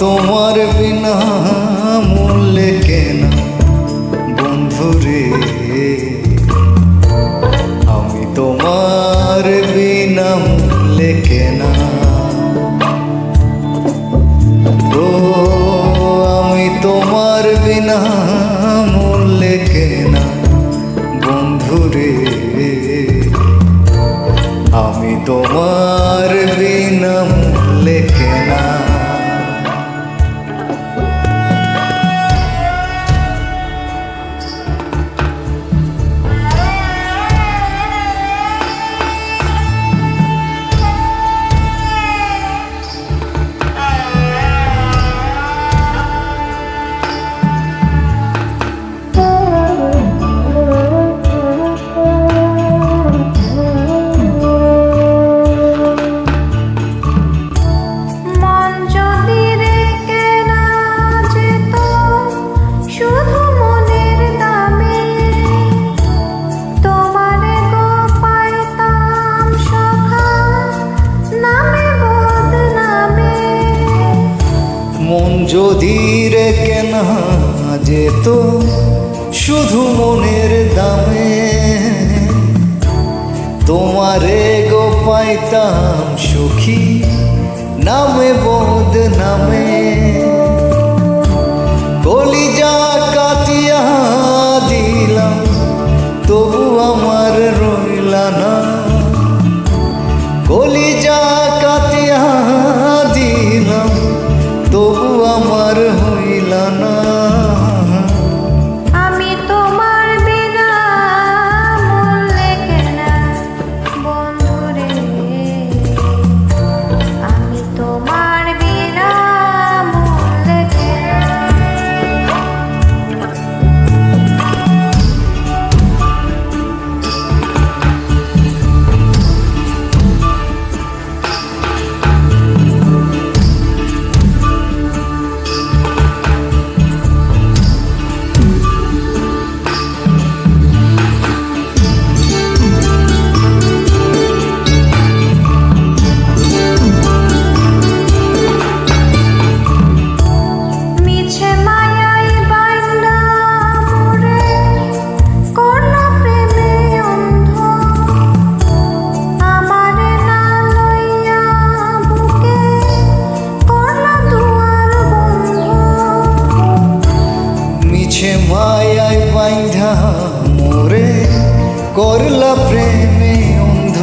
তোমার বিনা মূল্যে কেনা বন্ধুরে, আমি তোমার বিনা মূল্যে কেনা। ও আমি তোমার বিনা মূল্যে কেনা বন্ধুরে, আমি তোমার বিনা মূল্যে কেনা। মন যদি রে কেনা যেত শুধু মনের দামে, তোমারে গো পাইতাম সুখী নামে বোধ নামে। কলিজা কাটিয়া দিলাম তবু আমার রইলা না, কলিজা কাটিয়া দিলাম তবু আমার হইলা না। আমি তোমার বিনা মূল্যে কেনা বন্ধুরে, আমি তোমার বিনা মূল্যে কেনা। মায়ায় বাইন্ধা মোরে করলা প্রেমে অন্ধ,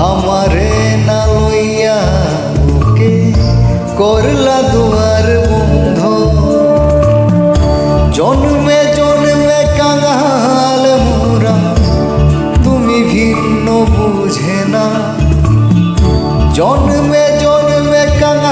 আমারে না লইয়া বুকে করলা দুয়ার বন্ধ। জন্মে জন্মে কাঙাল মোরা তুমি ভিন্ন বুঝে না, জন্মে জন্মে কাঙাল